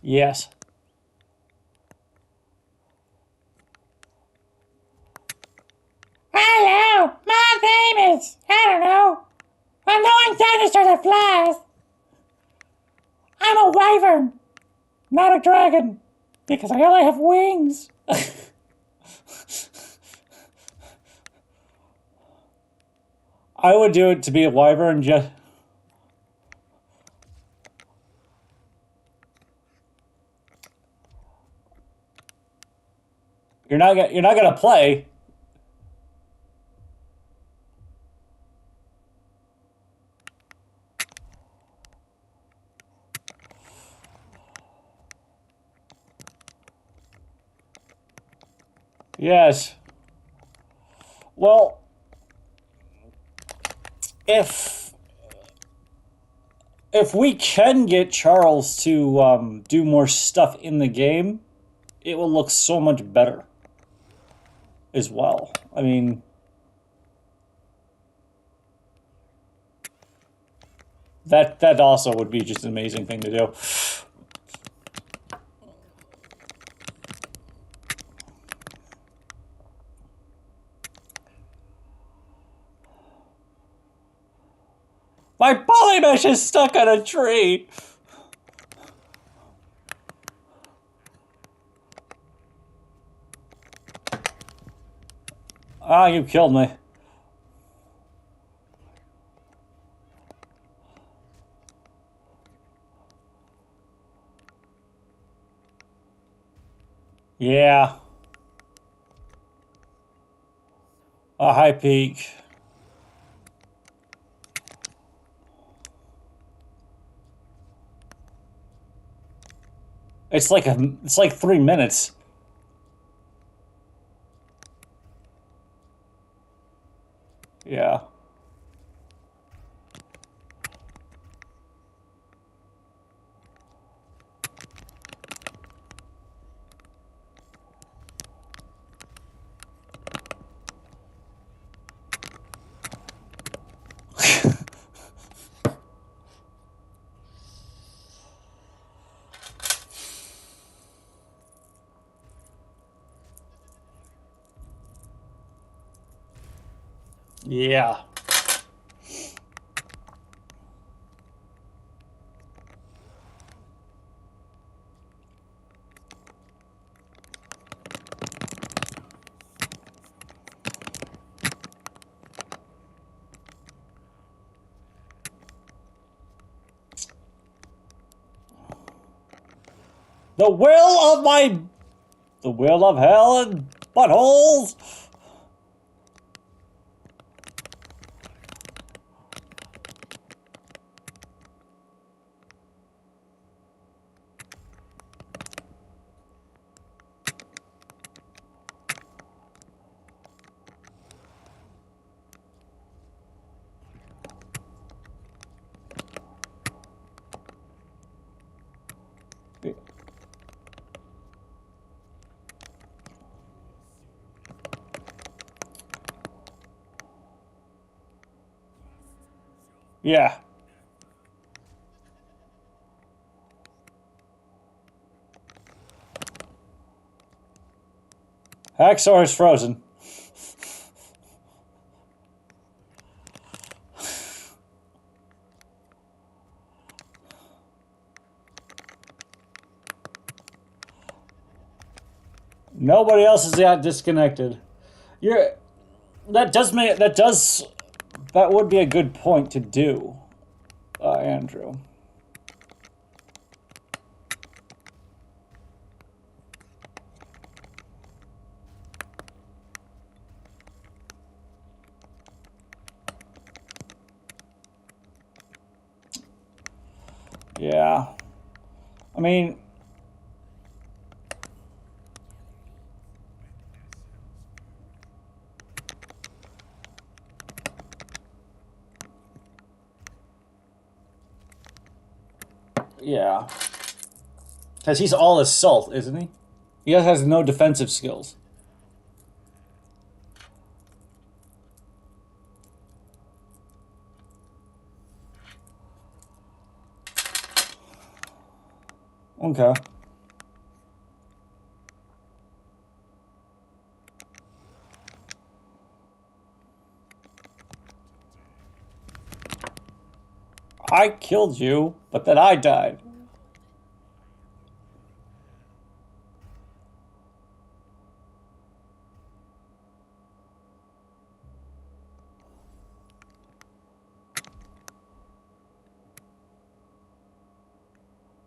Yes. Hello, my name is, I don't know, annoying dinosaur that flies. I'm a wyvern, not a dragon, because I only have wings. I would do it to be a wyvern just... You're not gonna play. Yes. Well, if we can get Charles to do more stuff in the game, it will look so much better as well. I mean, that also would be just an amazing thing to do. My polymesh is stuck on a tree. Ah, you killed me. Yeah. A high peak. It's like 3 minutes. Yeah. Yeah. The will of hell and buttholes. Yeah. Hacksaw is frozen. Nobody else is yet disconnected. You're that would be a good point to do, Andrew. Yeah. I mean, yeah. Because he's all assault, isn't he? He has no defensive skills. Okay. I killed you, but then I died.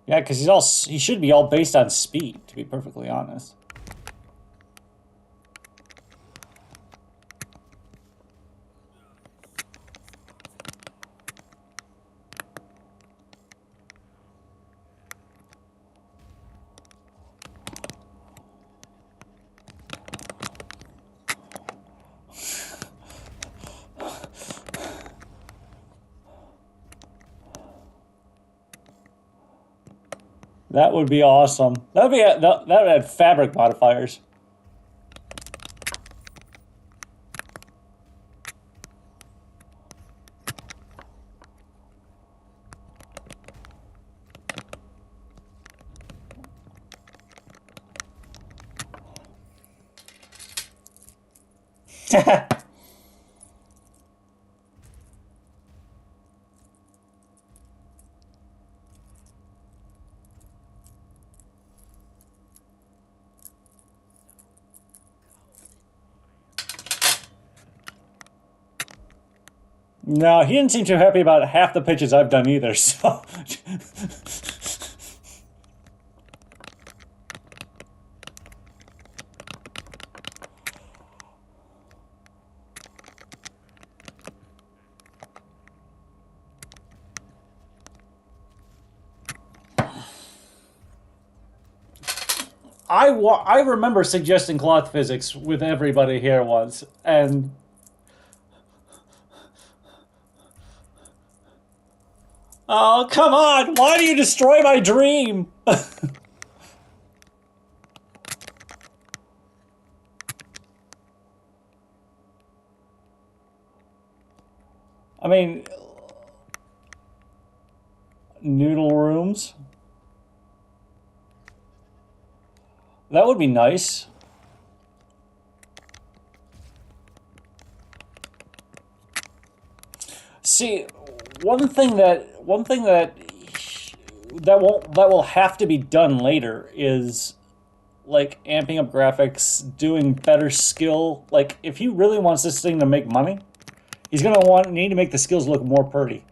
Yeah, because he should be all based on speed, to be perfectly honest. That would be awesome. That would add fabric modifiers. No, he didn't seem too happy about half the pitches I've done either, so. I remember suggesting cloth physics with everybody here once, and oh, come on! Why do you destroy my dream? I mean, noodle rooms. That would be nice. See, one thing that will have to be done later is like amping up graphics, doing better skill. Like if he really wants this thing to make money, he's gonna need to make the skills look more pretty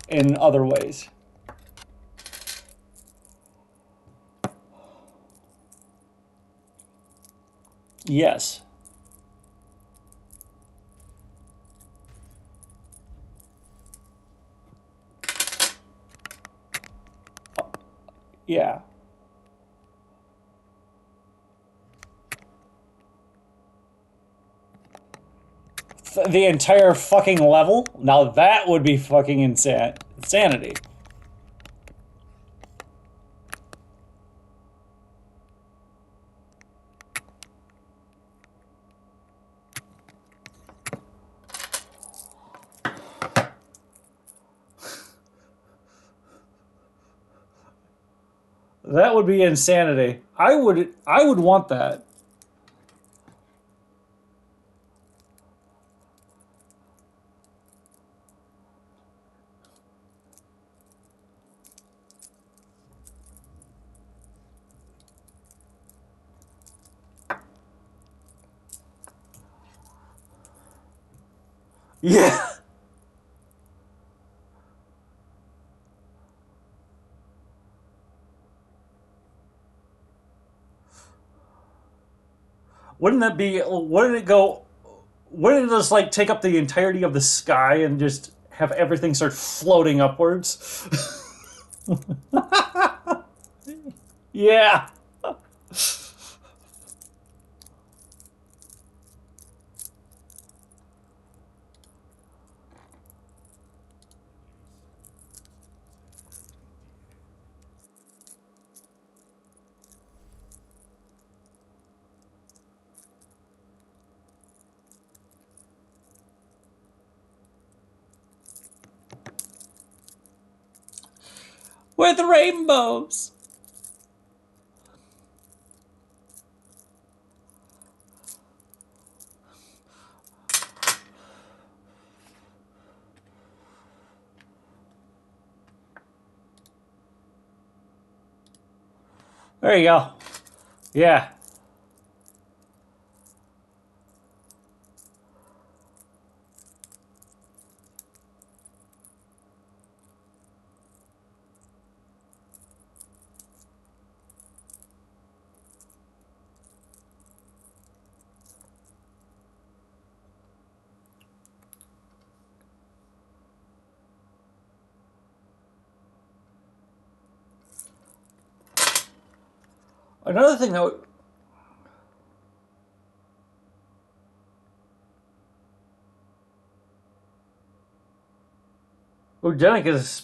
in other ways. Yes. Yeah. The entire fucking level? Now that would be fucking insanity. That would be insanity. I would want that. Yeah. Wouldn't that be wouldn't it go wouldn't it just like take up the entirety of the sky and just have everything start floating upwards? Yeah. With rainbows. There you go. Yeah. Another thing that Udenic is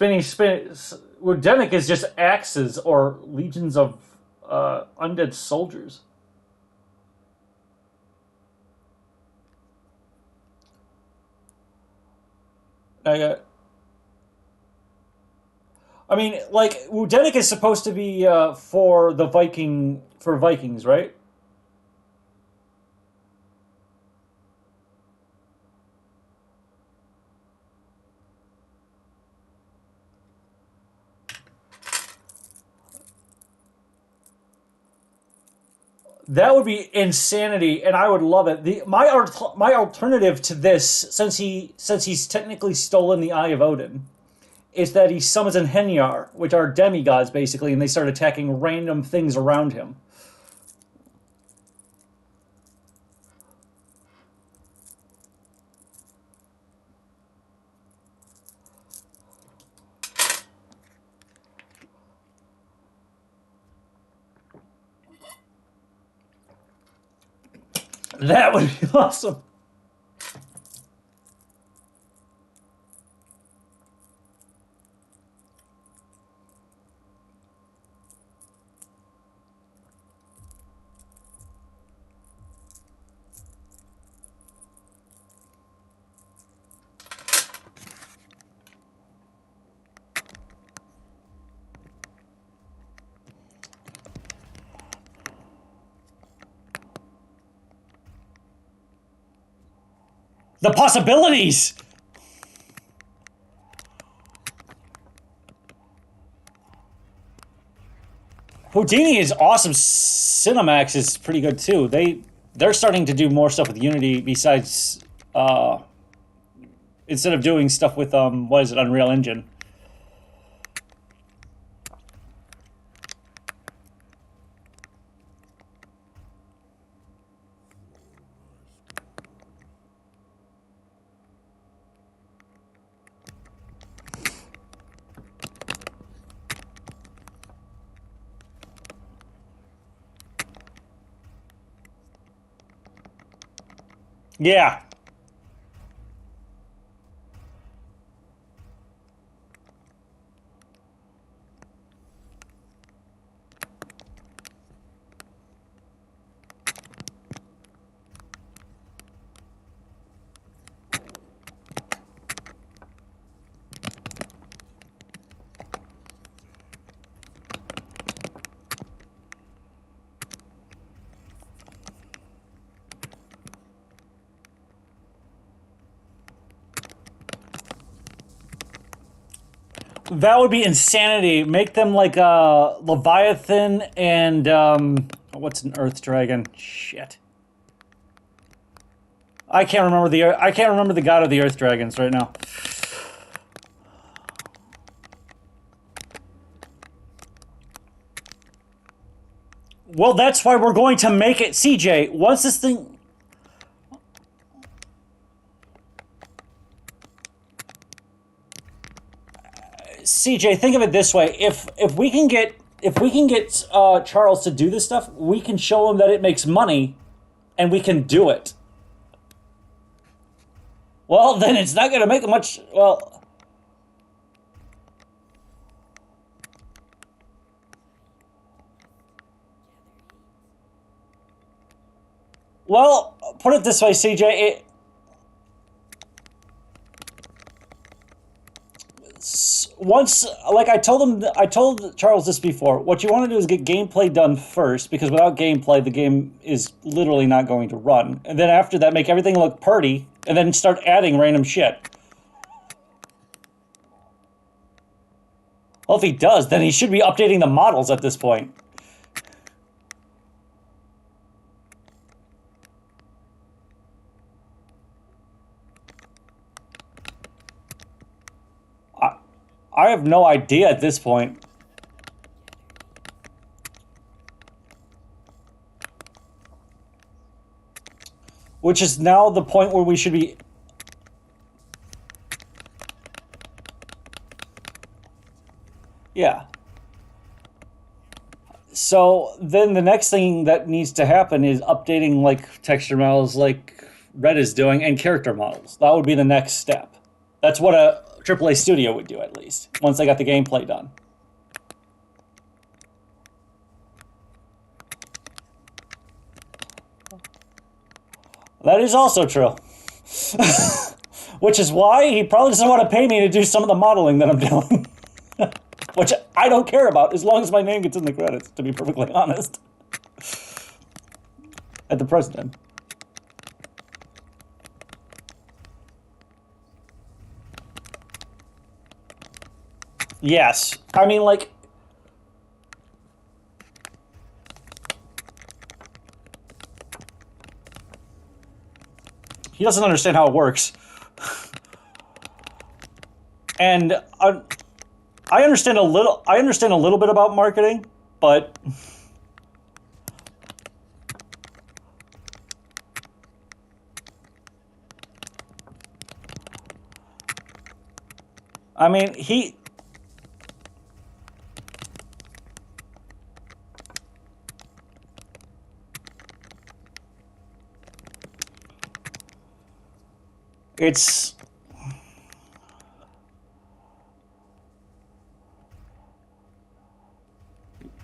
Udenic is just axes or legions of undead soldiers. I, I mean, like Udenic is supposed to be for the Vikings, right? That would be insanity, and I would love it. My alternative to this, since he's technically stolen the Eye of Odin, is that he summons an Henyar, which are demigods basically, and they start attacking random things around him. That would be awesome. The possibilities. Houdini is awesome. Cinemax is pretty good too. They're starting to do more stuff with Unity besides instead of doing stuff with what is it, Unreal Engine. Yeah. That would be insanity. Make them like Leviathan and what's an Earth Dragon? Shit. I can't remember the god of the Earth Dragons right now. Well, that's why we're going to make it, CJ. Once this thing, CJ, think of it this way: if we can get Charles to do this stuff, we can show him that it makes money, and we can do it. Well, then it's not going to make much. Well, put it this way, CJ. Once, like I told Charles this before. What you want to do is get gameplay done first, because without gameplay, the game is literally not going to run. And then after that, make everything look pretty, and then start adding random shit. Well, if he does, then he should be updating the models at this point. I have no idea at this point. Which is now the point where we should be... Yeah. So then the next thing that needs to happen is updating like texture models like Red is doing and character models. That would be the next step. That's what a AAA studio would do, at least, once they got the gameplay done. That is also true. Which is why he probably doesn't want to pay me to do some of the modeling that I'm doing. Which I don't care about, as long as my name gets in the credits, to be perfectly honest. At the present time. Yes. I mean, like... He doesn't understand how it works. And I understand a little bit about marketing, but I mean, it's...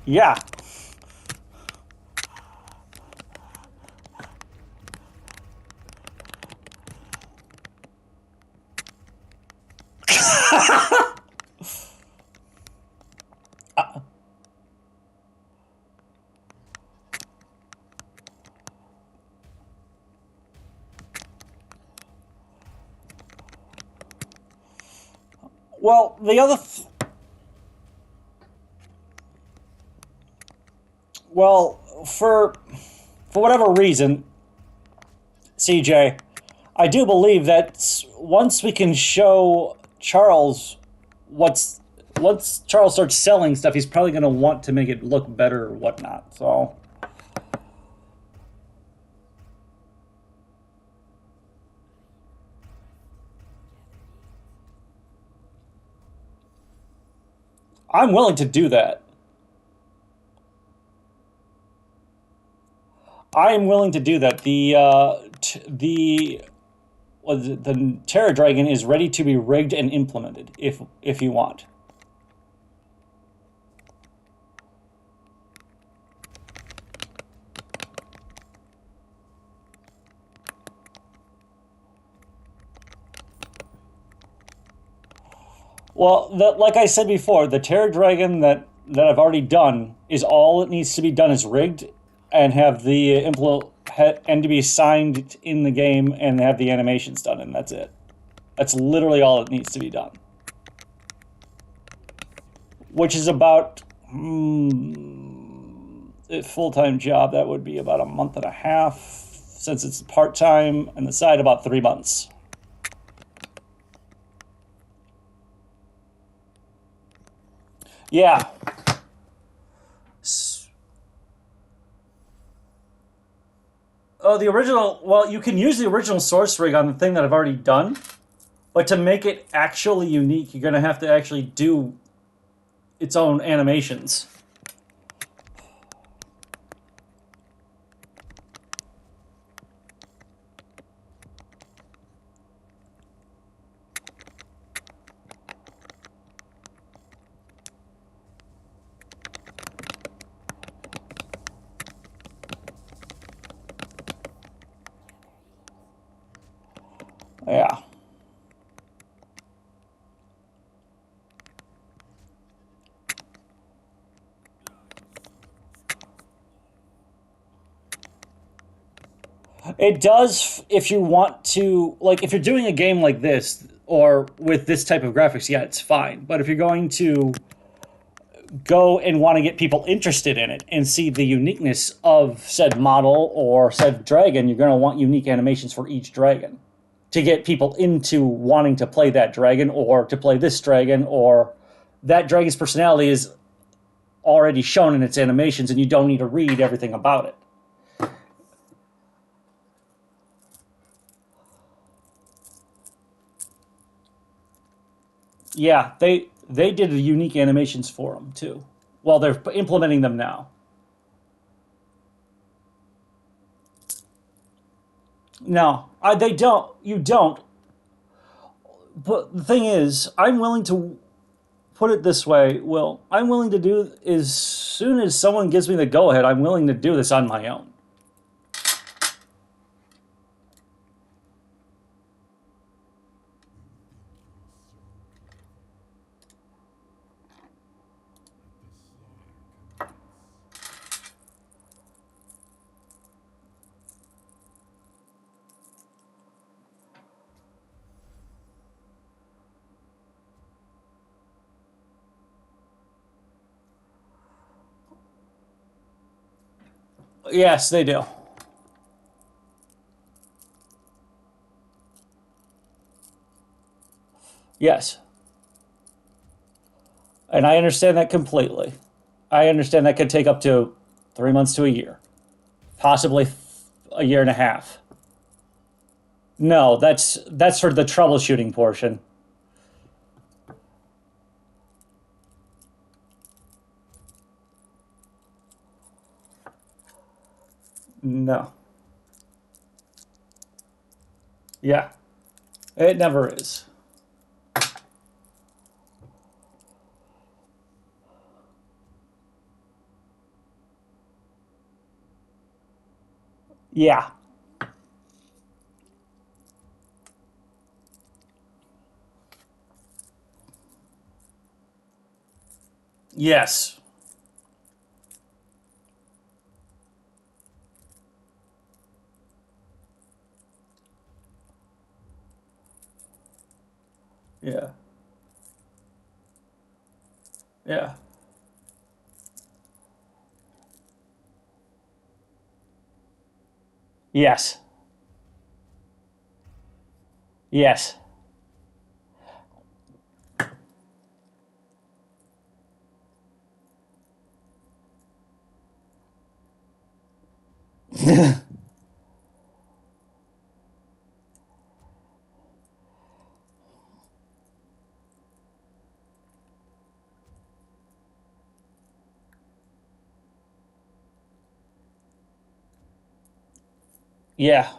Yeah. Well, the other... Well, for whatever reason, CJ, I do believe that once we can show Charles once Charles starts selling stuff, he's probably going to want to make it look better or whatnot. So, I'm willing to do that. I am willing to do that. The Terror Dragon is ready to be rigged and implemented if you want. Well, like I said before, the Terror Dragon that I've already done is all it needs to be done is rigged and have the and to be signed in the game and have the animations done, and that's it. That's literally all it needs to be done. Which is about a full-time job. That would be about a month and a half, since it's part-time, and the side about 3 months. Yeah. Oh, the original... Well, you can use the original source rig on the thing that I've already done, but to make it actually unique, you're going to have to actually do its own animations. Yeah. It does if you want to, like, if you're doing a game like this, or with this type of graphics, yeah, it's fine. But if you're going to go and want to get people interested in it and see the uniqueness of said model or said dragon, you're going to want unique animations for each dragon to get people into wanting to play that dragon or to play this dragon or that dragon's personality is already shown in its animations, and you don't need to read everything about it. Yeah, they did unique animations for them too. Well, they're implementing them now. No, they don't. You don't. But the thing is, I'm willing to put it this way. Will, I'm willing to do as soon as someone gives me the go ahead. I'm willing to do this on my own. Yes, they do. Yes, and I understand that completely. I understand that could take up to 3 months to a year, possibly a year and a half. No, that's for the troubleshooting portion. No. Yeah, it never is. Yeah. Yes. Yeah. Yeah. Yes. Yes. Yeah.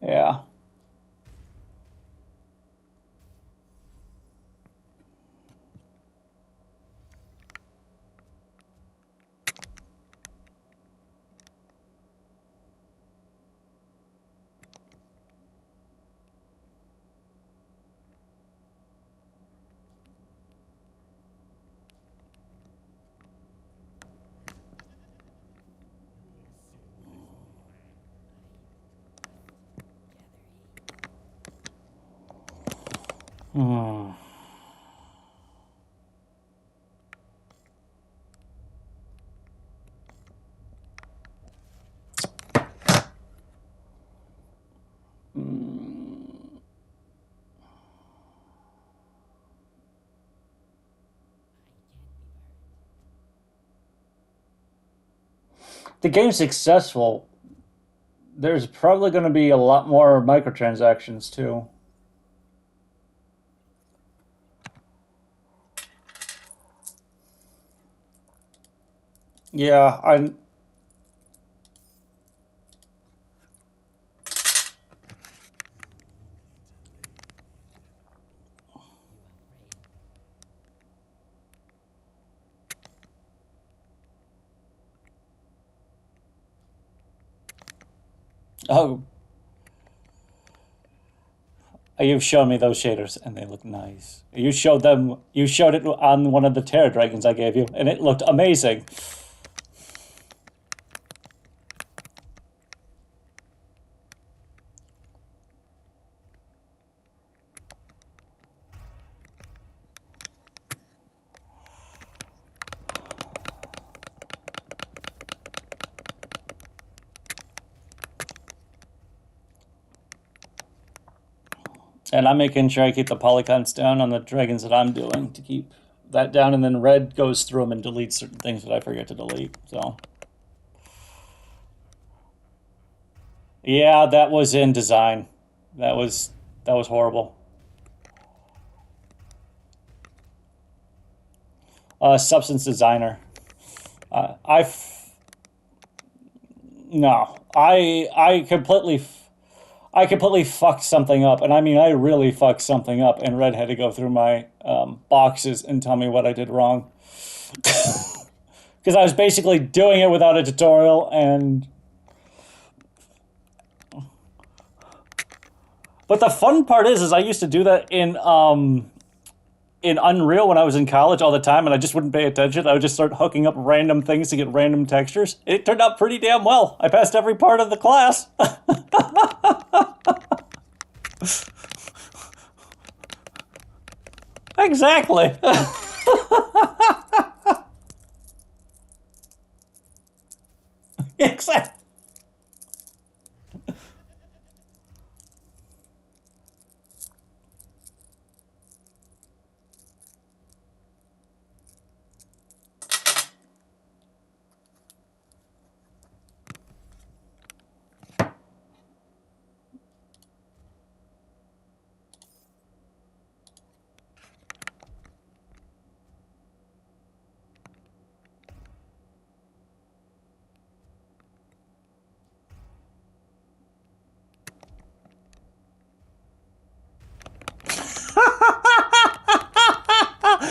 Yeah. Hmm. The game's successful. There's probably going to be a lot more microtransactions too. Yeah, I. Oh, you've shown me those shaders, and they look nice. You showed them. You showed it on one of the Terror Dragons I gave you, and it looked amazing. And I'm making sure I keep the polygons down on the dragons that I'm doing to keep that down, and then red goes through them and deletes certain things that I forget to delete. So, yeah, that was in design. That was horrible. Substance designer. I no, I completely fucked something up, and I mean I really fucked something up. And Red had to go through my boxes and tell me what I did wrong because I was basically doing it without a tutorial. And but the fun part is I used to do that in Unreal when I was in college all the time, and I just wouldn't pay attention. I would just start hooking up random things to get random textures. It turned out pretty damn well. I passed every part of the class. Exactly. Exactly.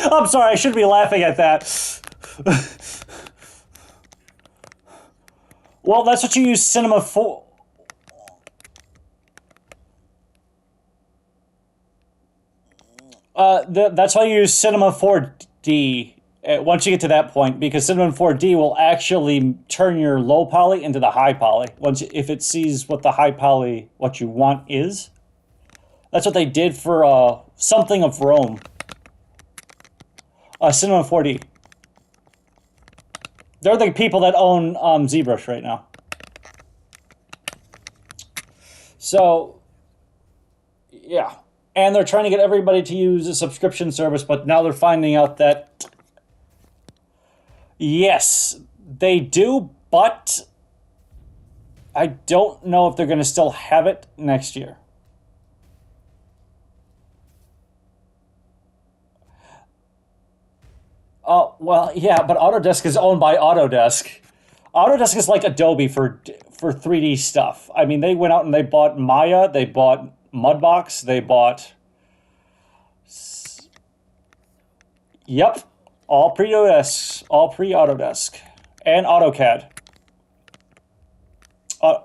I'm sorry, I shouldn't be laughing at that. Well, that's what you use cinema for. That's why you use Cinema 4D once you get to that point, because Cinema 4D will actually turn your low poly into the high poly once if it sees what the high poly what you want is. That's what they did for something of Rome. Cinema 4D. They're the people that own ZBrush right now. So, yeah. And they're trying to get everybody to use a subscription service, but now they're finding out that yes, they do, but I don't know if they're going to still have it next year. Oh, well, yeah, but Autodesk is owned by Autodesk. Autodesk is like Adobe for 3D stuff. I mean, they went out and they bought Maya, they bought Mudbox, they bought. Yep, all pre-Autodesk, and AutoCAD. Uh,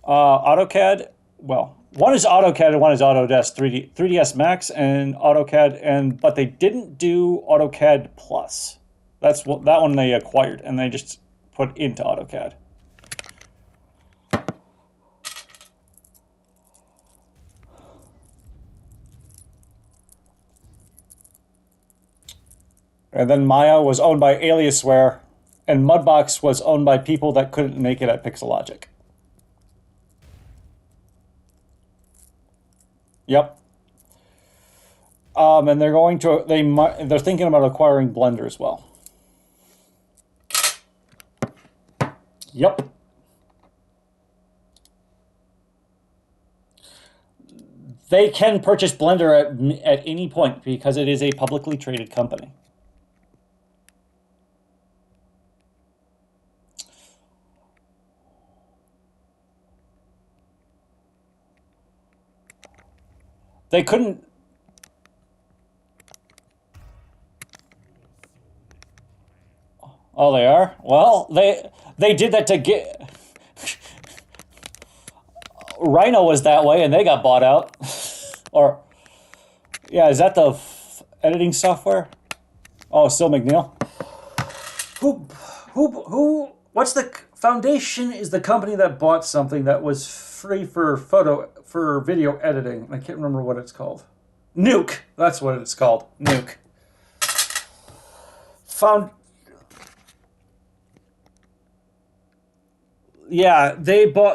AutoCAD. Well, one is AutoCAD and one is Autodesk 3ds Max and AutoCAD, and but they didn't do AutoCAD Plus. That's what that one they acquired and they just put into AutoCAD. And then Maya was owned by Aliasware, and Mudbox was owned by people that couldn't make it at Pixelogic. Yep. And they're going to they're thinking about acquiring Blender as well. Yep. They can purchase Blender at any point because it is a publicly traded company. They couldn't. Oh, they are? Well, they did that to get. Rhino was that way, and they got bought out. Or, yeah, is that the editing software? Oh, still McNeil. Who? What's the Foundation? Is the company that bought something that was free for video editing? I can't remember what it's called. Nuke. That's what it's called. Nuke. Yeah,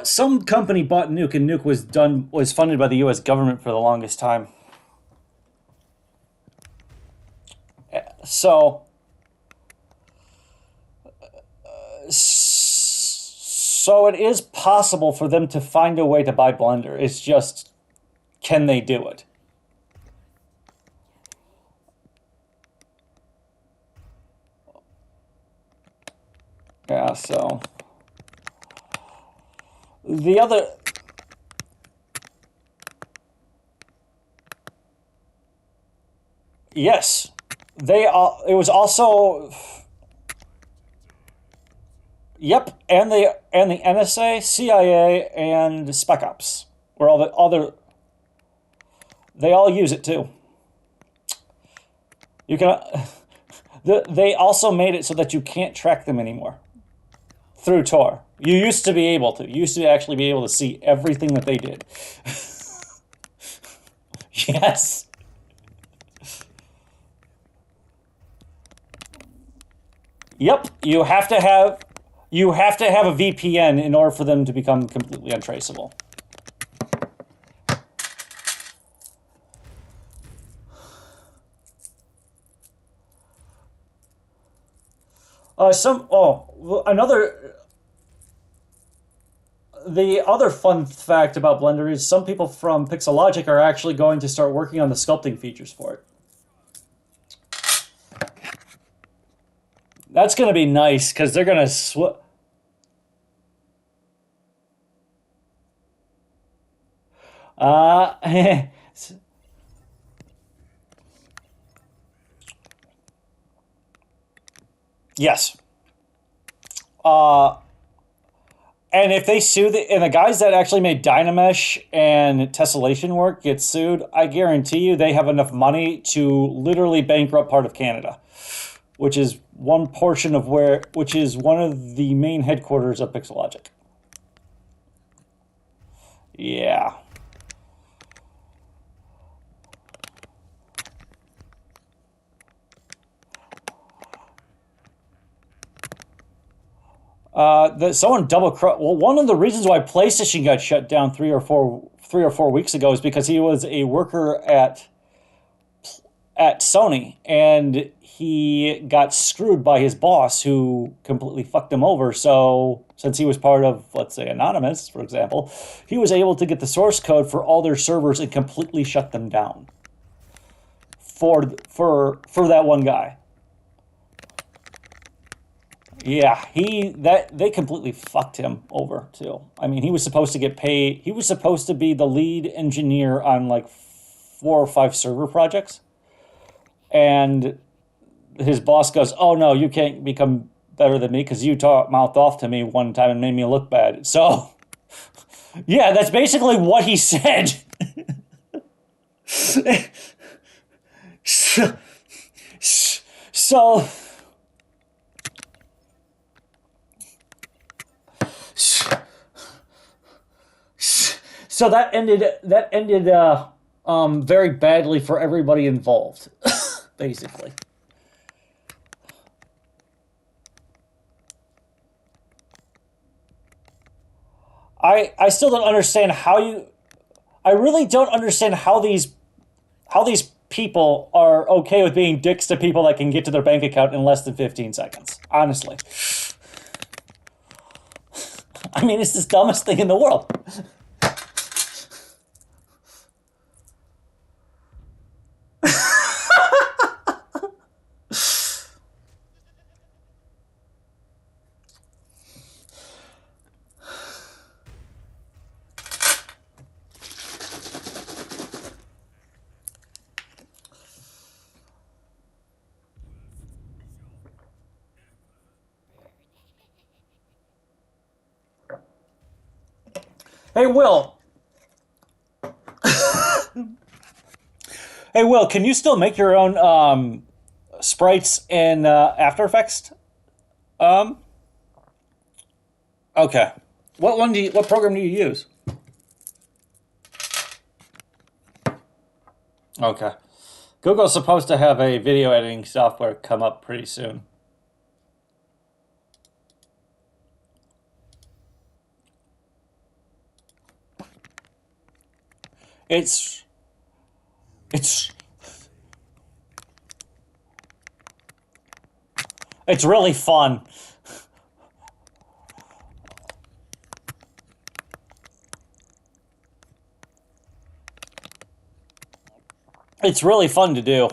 some company bought Nuke, and Nuke was funded by the U.S. government for the longest time. So, so it is possible for them to find a way to buy Blender. It's just, can they do it? Yeah. So. The other, yes, it was also, yep, and the NSA, CIA, and Spec Ops, where all the other, they all use it too. You can, they also made it so that you can't track them anymore through Tor. You used to be able to. You used to actually be able to see everything that they did. Yes. Yep. You have to have a VPN in order for them to become completely untraceable. The other fun fact about Blender is some people from Pixelogic are actually going to start working on the sculpting features for it. That's going to be nice because they're going to yes. And if they sue and the guys that actually made Dynamesh and tessellation work get sued, I guarantee you they have enough money to literally bankrupt part of Canada, which is one of the main headquarters of Pixelogic. Yeah. Someone well, one of the reasons why PlayStation got shut down 3 or 4 weeks ago is because he was a worker at Sony, and he got screwed by his boss, who completely fucked him over. So since he was part of, let's say, Anonymous, for example, he was able to get the source code for all their servers and completely shut them down for that one guy. Yeah, they completely fucked him over too. I mean, he was supposed to get paid. He was supposed to be the lead engineer on like 4 or 5 server projects, and his boss goes, "Oh no, you can't become better than me because you mouthed off to me one time and made me look bad." So yeah, that's basically what he said. so, so so that ended very badly for everybody involved, basically. I still don't understand how you. I really don't understand how these people are okay with being dicks to people that can get to their bank account in less than 15 seconds. Honestly, I mean, it's the dumbest thing in the world. Hey, Will. Hey, Will. Can you still make your own sprites in After Effects? Um. Okay. What program do you use? Okay. Google's supposed to have a video editing software come up pretty soon. It's it's it's really fun. It's really fun to do.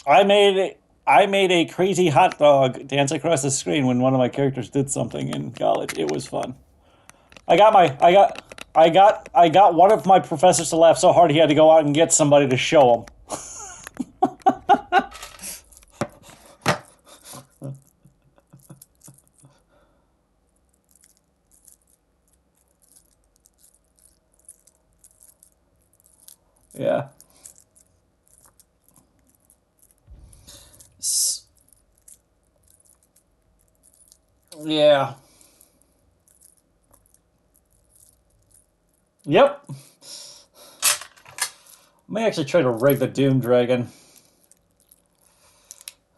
I made a crazy hot dog dance across the screen when one of my characters did something in college. It was fun. I got one of my professors to laugh so hard he had to go out and get somebody to show him. Yeah. Yeah. Yep. I may actually try to rig the Doom Dragon.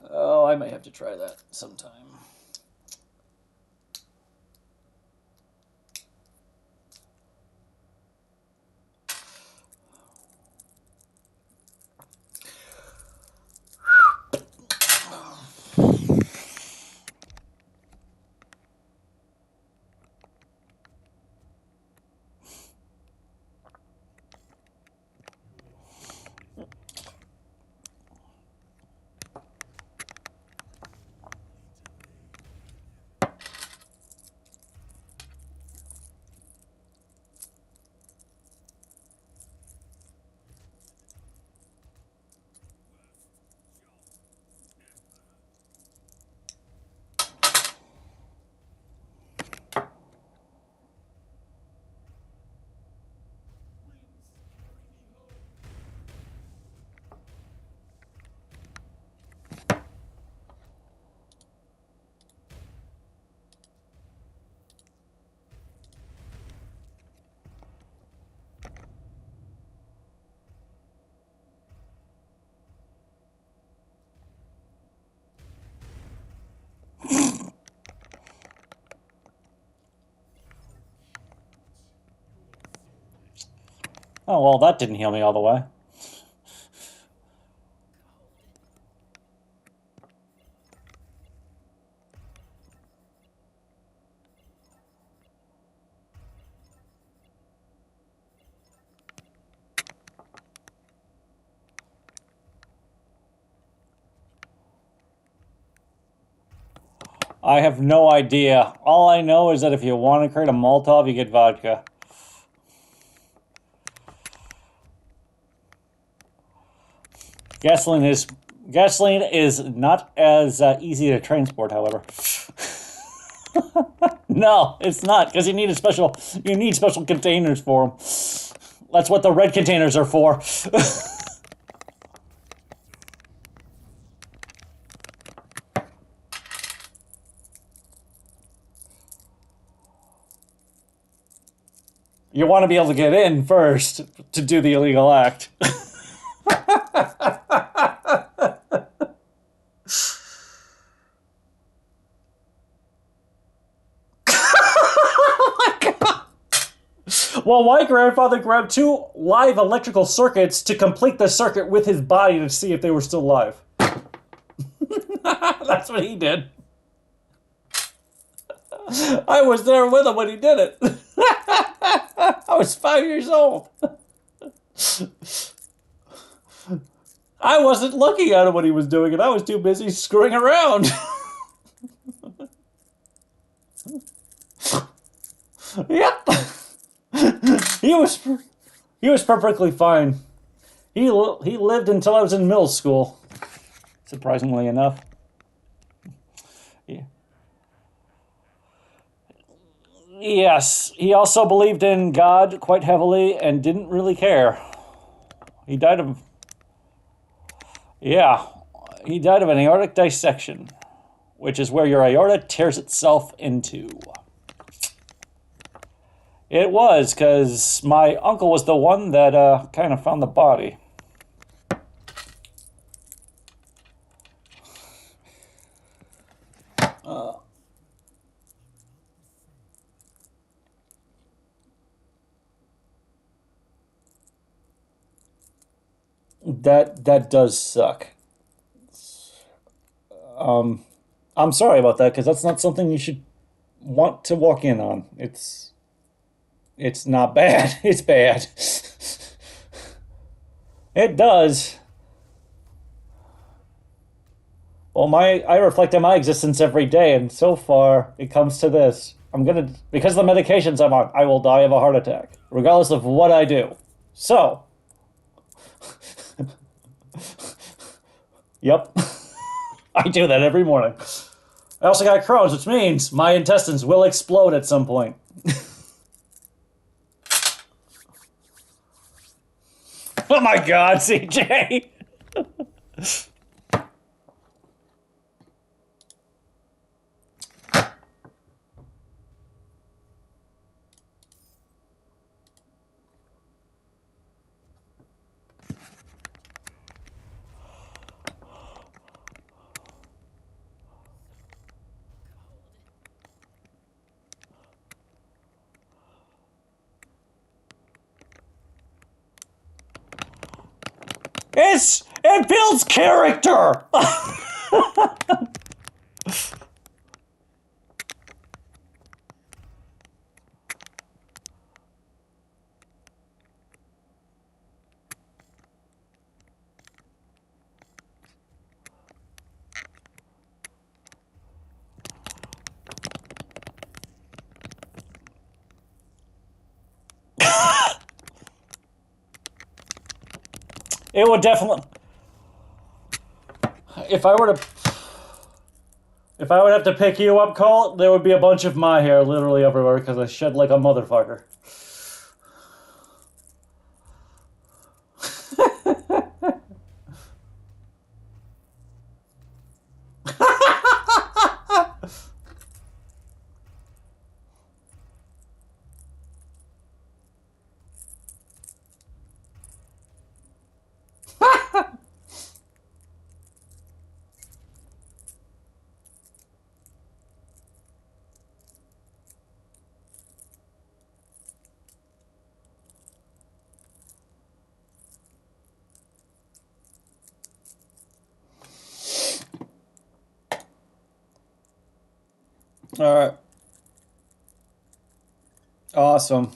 Oh, I may have to try that sometime. Oh, well, that didn't heal me all the way. I have no idea. All I know is that if you want to create a Molotov, you get vodka. Gasoline is not as easy to transport, however. No, it's not, because you need special containers for them. That's what the red containers are for. You want to be able to get in first to do the illegal act. Well, my grandfather grabbed 2 live electrical circuits to complete the circuit with his body to see if they were still live. That's what he did. I was there with him when he did it. I was 5 years old. I wasn't looking at him when he was doing it. I was too busy screwing around. Yep. He was perfectly fine. He lived until I was in middle school. Surprisingly enough. Yeah. Yes, he also believed in God quite heavily and didn't really care. He died of Yeah, he died of an aortic dissection, which is where your aorta tears itself into. It was, because my uncle was the one that kind of found the body. That does suck. I'm sorry about that, because that's not something you should want to walk in on. It's not bad. It's bad. It does. Well, I reflect on my existence every day, and so far it comes to this. Because of the medications I'm on, I will die of a heart attack, regardless of what I do. So, yep, I do that every morning. I also got Crohn's, which means my intestines will explode at some point. Oh my God, CJ! It builds character! It would definitely... If I were to... If I would have to pick you up, Cole, there would be a bunch of my hair literally everywhere because I shed like a motherfucker. All right. Awesome.